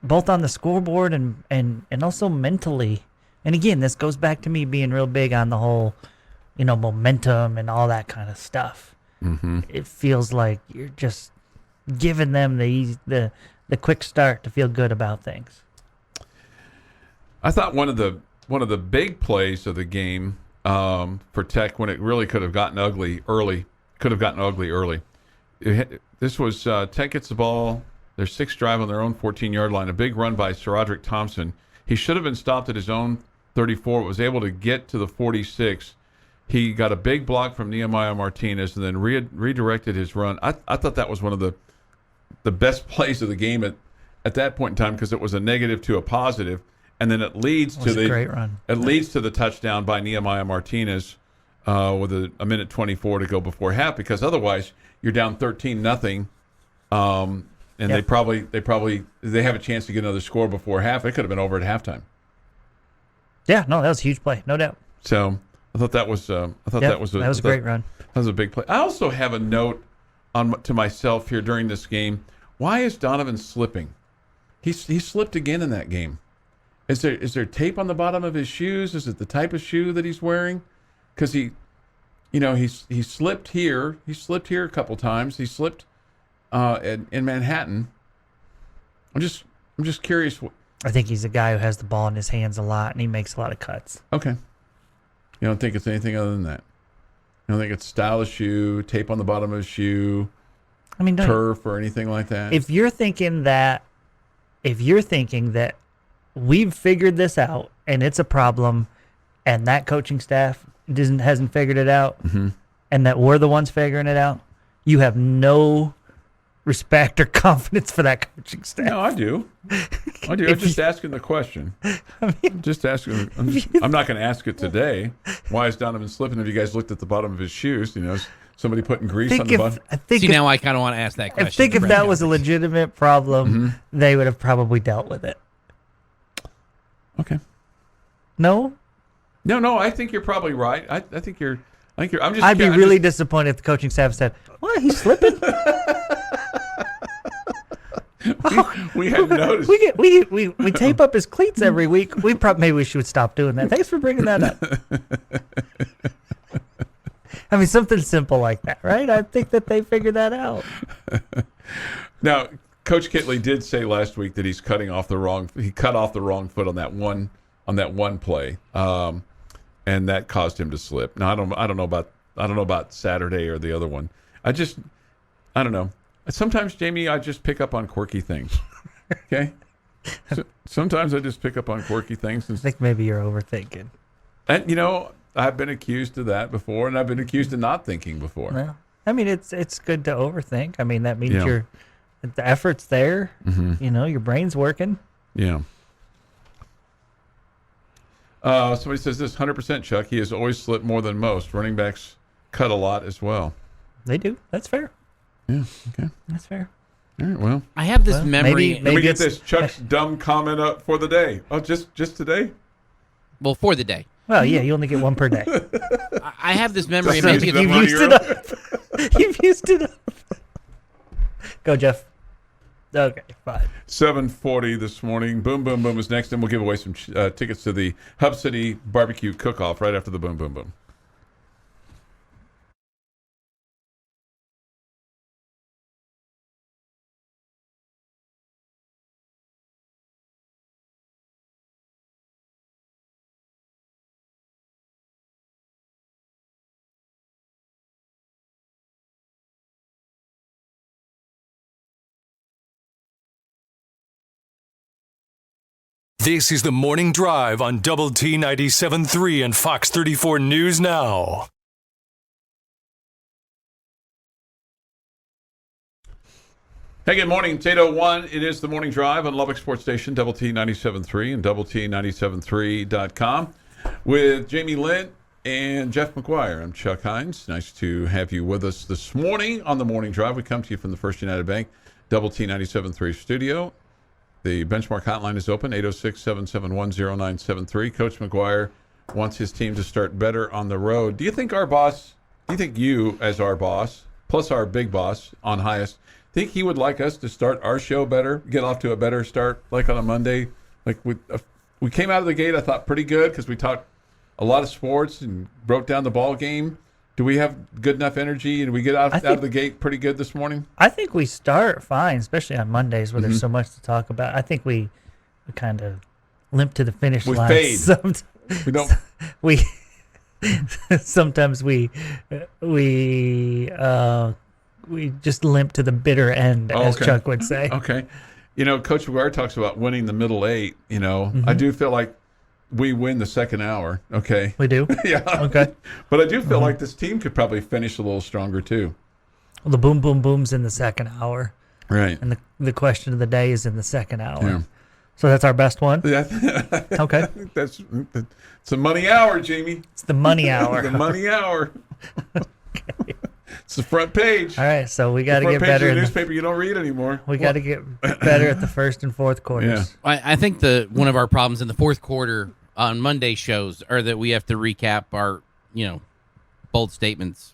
Speaker 2: both on the scoreboard and also mentally. And again, this goes back to me being real big on the whole, momentum and all that kind of stuff. It feels like you're just giving them the quick start to feel good about things.
Speaker 1: I thought one of the big plays of the game for Tech, when it really could have gotten ugly early. This was Tech gets the ball, their 6th drive on their own 14-yard line, a big run by SaRodorick Thompson. He should have been stopped at his own 34, was able to get to the 46. He got a big block from Nehemiah Martinez and then redirected his run. I thought that was one of the best plays of the game at that point in time because it was a negative to a positive, and then it leads to the
Speaker 2: great run.
Speaker 1: It leads to the touchdown by Nehemiah Martinez with a minute 24 to go before half, because otherwise you're down 13-0, and
Speaker 2: Yep.
Speaker 1: they have a chance to get another score before half. It could have been over at halftime.
Speaker 2: Yeah, no, that was a huge play, no doubt.
Speaker 1: So I thought that was
Speaker 2: Yep,
Speaker 1: that was
Speaker 2: a great run.
Speaker 1: That was a big play. I also have a note to myself here during this game. Why is Donovan slipping? He slipped again in that game. Is there tape on the bottom of his shoes? Is it the type of shoe that he's wearing? Because he slipped here. He slipped here a couple times. He slipped in Manhattan. I'm just curious.
Speaker 2: I think he's a guy who has the ball in his hands a lot, and he makes a lot of cuts.
Speaker 1: Okay. You don't think it's anything other than that? You don't think it's style of shoe, tape on the bottom of his shoe,
Speaker 2: I mean,
Speaker 1: turf, or anything like that?
Speaker 2: if you're thinking that we've figured this out and it's a problem, and that coaching staff hasn't figured it out, and that we're the ones figuring it out, you have no respect or confidence for that coaching staff.
Speaker 1: No, I do. I'm just asking the question. I'm just asking. I'm not going to ask it today. Why is Donovan slipping? Have you guys looked at the bottom of his shoes? Is somebody putting grease on the bottom?
Speaker 3: Now I kind of want to ask that question.
Speaker 2: I think if that was a legitimate problem, they would have probably dealt with it.
Speaker 1: Okay.
Speaker 2: No?
Speaker 1: No. I think you're probably right. I think you're. I'm just.
Speaker 2: I'd be really disappointed if the coaching staff said, "What? He's slipping."
Speaker 1: we hadn't noticed.
Speaker 2: We tape up his cleats every week. Maybe we should stop doing that. Thanks for bringing that up. I mean, something simple like that, right? I think that they figured that out.
Speaker 1: Now, Coach Kitley did say last week that he cut off the wrong foot on that one play, and that caused him to slip. Now, I don't know about Saturday or the other one. I don't know. Sometimes, Jamie, I just pick up on quirky things. Okay? Sometimes I just pick up on quirky things.
Speaker 2: I think maybe you're overthinking.
Speaker 1: And, I've been accused of that before, and I've been accused of not thinking before.
Speaker 2: Well, I mean, it's good to overthink. I mean, that means the effort's there. Your brain's working.
Speaker 1: Yeah. Somebody says this, 100% Chuck. He has always slipped more than most. Running backs cut a lot as well.
Speaker 2: They do. That's fair.
Speaker 1: Yeah, okay.
Speaker 2: That's fair.
Speaker 1: All right, well.
Speaker 3: I have this memory.
Speaker 1: Let me get this. Chuck's dumb comment up for the day. Oh, just today?
Speaker 3: Well, for the day.
Speaker 2: Well, yeah, you only get one per day.
Speaker 3: I have this memory.
Speaker 1: You've
Speaker 2: used it up. You've used it up. Go, Jeff. Okay, fine.
Speaker 1: 7:40 this morning. Boom, boom, boom is next, and we'll give away some tickets to the Hub City Barbecue Cook-Off right after the boom, boom, boom.
Speaker 4: This is the Morning Drive on Double T 97.3 and Fox 34 News Now.
Speaker 1: Hey, good morning. It's 8:01. It is the Morning Drive on Lubbock Sports Station, Double T 97.3 and Double T 97.3.com with Jamie Lynn and Jeff McGuire. I'm Chuck Hines. Nice to have you with us this morning on the Morning Drive. We come to you from the First United Bank Double T 97.3 studio. The Benchmark hotline is open, 806-771-0973. Coach McGuire wants his team to start better on the road. Do you think you as our boss, plus our big boss on highest, think he would like us to start our show better, get off to a better start, like on a Monday? Like we came out of the gate, I thought, pretty good because we talked a lot of sports and broke down the ball game. Do we have good enough energy, and we get out of the gate pretty good this morning?
Speaker 2: I think we start fine, especially on Mondays where there's so much to talk about. I think we kind of limp to the finish line.
Speaker 1: Fade. We don't.
Speaker 2: Sometimes we just limp to the bitter end, as Chuck would say.
Speaker 1: Okay. Coach McGuire talks about winning the middle eight. I do feel like we win the second hour. Okay.
Speaker 2: We do?
Speaker 1: Yeah.
Speaker 2: Okay.
Speaker 1: But I do feel like this team could probably finish a little stronger too.
Speaker 2: Well, the boom, boom, boom's in the second hour.
Speaker 1: Right.
Speaker 2: And the question of the day is in the second hour.
Speaker 1: Yeah.
Speaker 2: So that's our best one?
Speaker 1: Yeah.
Speaker 2: Okay.
Speaker 1: It's a money hour, Jamie.
Speaker 2: It's the money hour.
Speaker 1: The money hour.
Speaker 2: Okay.
Speaker 1: It's the front page.
Speaker 2: All right, so we got to
Speaker 1: Front
Speaker 2: get
Speaker 1: page
Speaker 2: better
Speaker 1: of
Speaker 2: in
Speaker 1: the
Speaker 2: the
Speaker 1: newspaper you don't read anymore.
Speaker 2: We got to get better at the first and fourth quarters.
Speaker 1: Yeah.
Speaker 3: I think one of our problems in the fourth quarter on Monday shows are that we have to recap our, bold statements.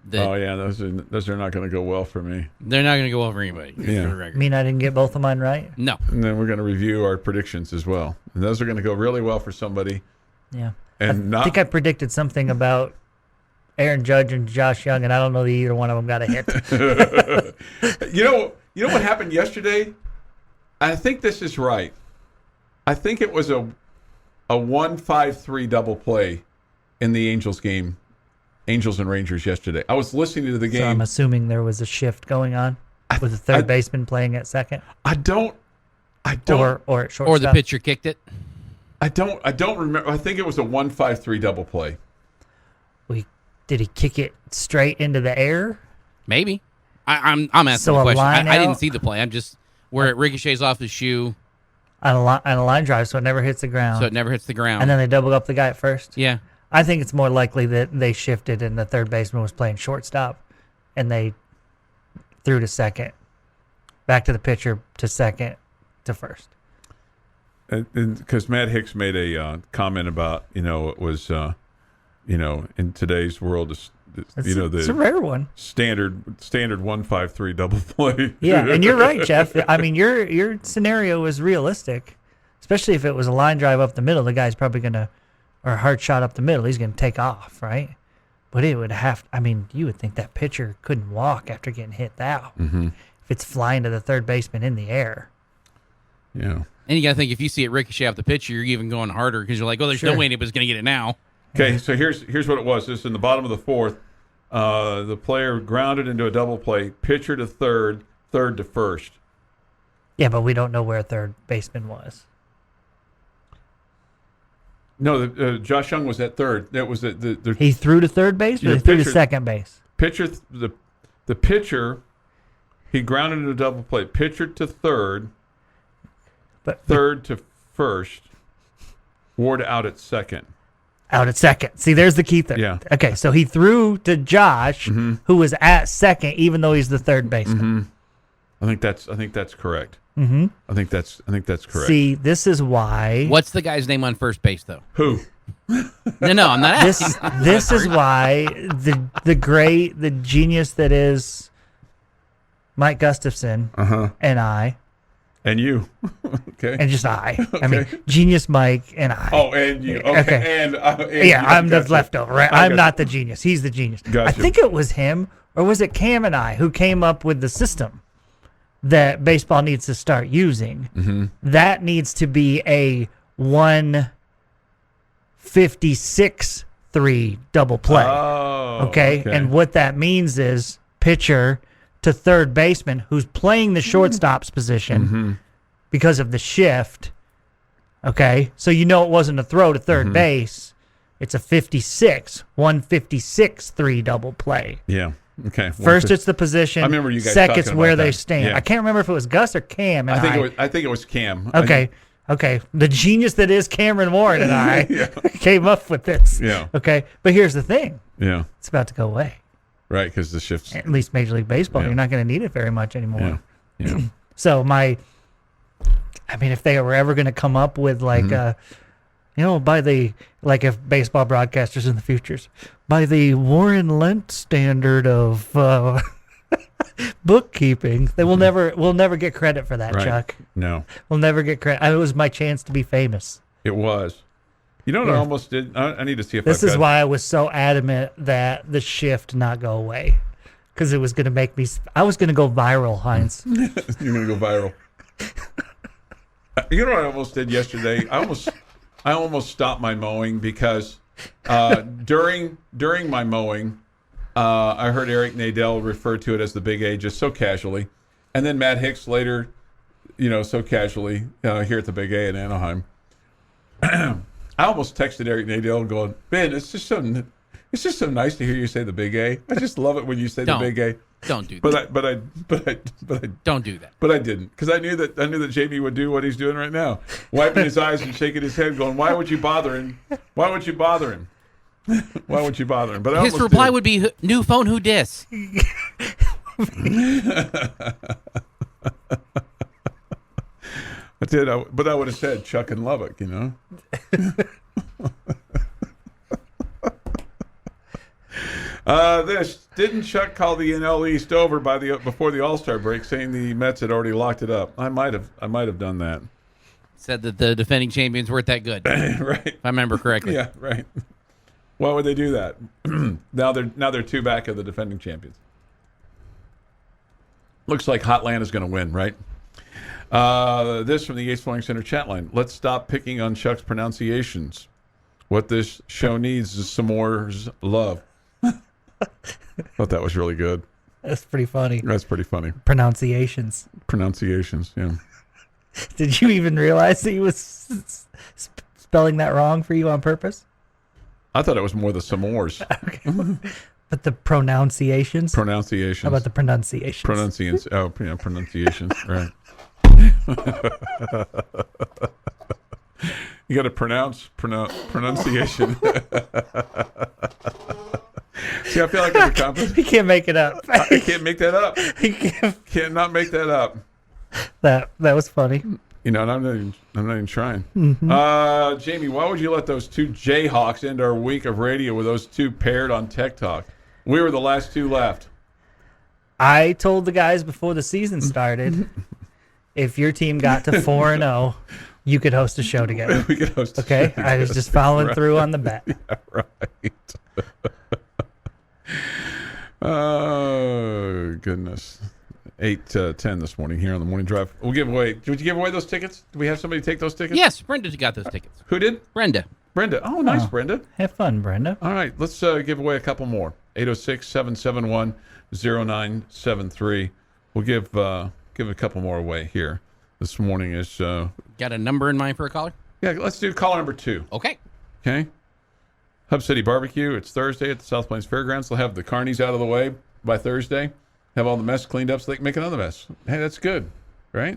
Speaker 3: That
Speaker 1: Oh yeah, those are not going to go well for me.
Speaker 3: they're not going to go over anybody. just
Speaker 1: Yeah.
Speaker 3: for the record.
Speaker 2: Mean I didn't get both of mine right?
Speaker 3: No.
Speaker 1: And then we're going to review our predictions as well, and those are going to go really well for somebody.
Speaker 2: Yeah.
Speaker 1: And
Speaker 2: I think I predicted something about Aaron Judge and Josh Young, and I don't know that either one of them got a hit.
Speaker 1: You know what happened yesterday? I think this is right. I think it was a 1-5-3 double play in the Angels game, Angels and Rangers yesterday. I was listening to the
Speaker 2: So I'm
Speaker 1: game.
Speaker 2: assuming there was a shift going on with the third baseman playing at second,
Speaker 1: I don't
Speaker 2: or at shortstop.
Speaker 3: Or the pitcher kicked it.
Speaker 1: I don't remember. I think it was a 1-5-3 double play.
Speaker 2: Did he kick it straight into the air?
Speaker 3: Maybe. I'm asking
Speaker 2: So
Speaker 3: the
Speaker 2: a
Speaker 3: question.
Speaker 2: line
Speaker 3: I didn't
Speaker 2: out?
Speaker 3: see the play. I'm just where it ricochets off his shoe,
Speaker 2: On a line drive, so it never hits the ground.
Speaker 3: so it never hits the ground.
Speaker 2: And then they double up the guy at first.
Speaker 3: yeah.
Speaker 2: I think it's more likely that they shifted and the third baseman was playing shortstop, and they threw to second, back to the pitcher to second to first.
Speaker 1: Because Matt Hicks made a comment about it was in today's world
Speaker 2: It's a rare one.
Speaker 1: standard 1-5-3 double play.
Speaker 2: Yeah, and you're right, Jeff. I mean, your scenario is realistic, especially if it was a line drive up the middle. The guy's probably gonna, or a hard shot up the middle. He's gonna take off, right? But it would have. I mean, you would think that pitcher couldn't walk after getting hit that.
Speaker 1: Mm-hmm.
Speaker 2: If it's flying to the third baseman in the air.
Speaker 1: Yeah.
Speaker 3: And you got to think, if you see it ricochet off the pitcher, you're even going harder because you're like, oh, there's no
Speaker 2: Sure.
Speaker 3: way anybody's going to get it now.
Speaker 1: Okay, so here's what it was. This is in the bottom of the fourth. The player grounded into a double play. Pitcher to third, third to first.
Speaker 2: Yeah, but we don't know where third baseman was.
Speaker 1: No, Josh Young was at third. That was the
Speaker 2: He threw to third base, or
Speaker 1: Yeah,
Speaker 2: he threw to
Speaker 1: pitcher-
Speaker 2: second base.
Speaker 1: pitcher. The pitcher. He grounded into a double play. Pitcher to third,
Speaker 2: But
Speaker 1: third to first. Ward out at second.
Speaker 2: out at second. See, there's the key thing.
Speaker 1: Yeah.
Speaker 2: Okay, so he threw to Josh,
Speaker 1: Mm-hmm.
Speaker 2: who was at second, even though he's the third baseman.
Speaker 1: I think that's correct.
Speaker 2: Mm-hmm.
Speaker 1: I think that's correct.
Speaker 2: See, this is why.
Speaker 3: What's the guy's name on first base, though?
Speaker 1: Who?
Speaker 3: No, I'm not asking.
Speaker 2: This is why the genius that is Mike Gustafson and I,
Speaker 1: And you. Okay.
Speaker 2: and just I mean, genius Mike and I.
Speaker 1: Oh, and you. Okay.
Speaker 2: Okay.
Speaker 1: And
Speaker 2: yeah,
Speaker 1: you.
Speaker 2: I'm the
Speaker 1: Gotcha.
Speaker 2: leftover. Right?
Speaker 1: I
Speaker 2: I'm
Speaker 1: gotcha.
Speaker 2: not the genius. He's the genius. I
Speaker 1: Gotcha.
Speaker 2: think it was him, or was it Cam and I who came up with the system that baseball needs to start using.
Speaker 1: Mm-hmm.
Speaker 2: That needs to be a 156-3 double play.
Speaker 1: Oh.
Speaker 2: Okay? And what that means is pitcher to third baseman who's playing the shortstop's position because of the shift. Okay? So you know it wasn't a throw to third base. It's a 156-3 double play.
Speaker 1: Yeah. Okay.
Speaker 2: First, it's the position.
Speaker 1: I remember you guys
Speaker 2: Second's
Speaker 1: talking
Speaker 2: where
Speaker 1: about
Speaker 2: they
Speaker 1: that.
Speaker 2: stand.
Speaker 1: Yeah.
Speaker 2: I can't remember if it was Gus or Cam. And
Speaker 1: I think it was Cam.
Speaker 2: Okay. Okay. The genius that is Cameron Warren and I came up with this.
Speaker 1: Yeah.
Speaker 2: Okay. But here's the thing.
Speaker 1: Yeah.
Speaker 2: It's about to go away.
Speaker 1: Right, because the shifts.
Speaker 2: At least Major League Baseball.
Speaker 1: Yeah.
Speaker 2: You're not going to need it very much anymore.
Speaker 1: Yeah. Yeah.
Speaker 2: So if they were ever going to come up with like, if baseball broadcasters in the futures, by the Warren Lent standard of bookkeeping, they we'll never get credit for that,
Speaker 1: Right.
Speaker 2: Chuck.
Speaker 1: No,
Speaker 2: We'll never get credit. It was my chance to be famous.
Speaker 1: it was. You know what I
Speaker 2: Yeah.
Speaker 1: almost did? I need to see if
Speaker 2: This
Speaker 1: I've
Speaker 2: is
Speaker 1: got-
Speaker 2: why I was so adamant that the shift not go away, because it was going to make me. I was going to go viral, Heinz.
Speaker 1: You're gonna go viral. You know what I almost did yesterday? I almost stopped my mowing because during my mowing, I heard Eric Nadel refer to it as the Big A just so casually, and then Matt Hicks later, so casually here at the Big A in Anaheim. I almost texted Eric Nadel going, "Man, it's just so nice to hear you say the Big A. I just love it when you say
Speaker 3: Don't.
Speaker 1: the Big A."
Speaker 3: Don't do that.
Speaker 1: But I
Speaker 3: Don't do that.
Speaker 1: but I didn't, because I knew that Jamie would do what he's doing right now, wiping his eyes and shaking his head, going, "Why would you bother him? Why would you bother him?" Why would you bother him? But I
Speaker 3: His
Speaker 1: almost
Speaker 3: reply
Speaker 1: did.
Speaker 3: would be, "New phone, who dis?"
Speaker 1: I did, but I would have said Chuck and Lubbock, This didn't Chuck call the NL East over before the All-Star break, saying the Mets had already locked it up. I might have done that.
Speaker 3: Said that the defending champions weren't that good.
Speaker 1: Right.
Speaker 3: If I remember correctly.
Speaker 1: Yeah, right. Why would they do that? Now they're two back of the defending champions. Looks like Hotland is going to win, right? This from the Yates Flooring Center chat line. Let's stop picking on Chuck's pronunciations. What this show needs is some more love. Thought that was really good.
Speaker 2: That's pretty funny.
Speaker 1: That's pretty funny.
Speaker 2: Pronunciations.
Speaker 1: Yeah.
Speaker 2: Did you even realize that he was spelling that wrong for you on purpose?
Speaker 1: I thought it was more the s'mores.
Speaker 2: Okay. But the pronunciations?
Speaker 1: Pronunciations.
Speaker 2: How about the pronunciations?
Speaker 1: Pronunciations. Oh, yeah, pronunciations. Right. You got to pronunciation. See, I feel like it's a competition.
Speaker 2: He can't make it up.
Speaker 1: I can't make that up.
Speaker 2: He can't.
Speaker 1: Cannot make that up.
Speaker 2: That was funny.
Speaker 1: And I'm not even trying.
Speaker 2: Mm-hmm.
Speaker 1: Jamie, why would you let those two Jayhawks end our week of radio with those two paired on Tech Talk? We were the last two left.
Speaker 2: I told the guys before the season started, if your team got to 4-0, you could host a show together.
Speaker 1: We could host.
Speaker 2: Okay, I was just following
Speaker 1: Right.
Speaker 2: through on the bet.
Speaker 1: Yeah, right. Oh goodness. 8:10 this morning here on the morning drive. We'll give away. Did you give away those tickets? Do we have somebody take those tickets?
Speaker 3: Yes, Brenda got those tickets.
Speaker 1: Who did?
Speaker 3: Brenda.
Speaker 1: Brenda. Oh, nice,
Speaker 2: Oh.
Speaker 1: Brenda.
Speaker 2: Have fun, Brenda.
Speaker 1: All right, let's give away a couple more. 806-771-0973. We'll give a couple more away here this morning. Is
Speaker 3: Got a number in mind for a caller?
Speaker 1: yeah, let's do caller number 2.
Speaker 3: Okay.
Speaker 1: Okay. Hub City Barbecue. It's Thursday at the South Plains Fairgrounds. They'll have the carnies out of the way by Thursday. Have all the mess cleaned up so they can make another mess. Hey, that's good, right?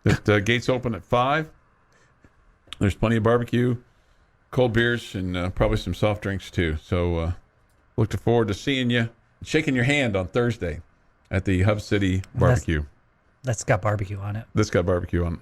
Speaker 1: The gates open at 5. There's plenty of barbecue, cold beers, and probably some soft drinks too. So looking forward to seeing you, shaking your hand on Thursday at the Hub City Barbecue.
Speaker 2: That's got barbecue on it.
Speaker 1: This got barbecue on it.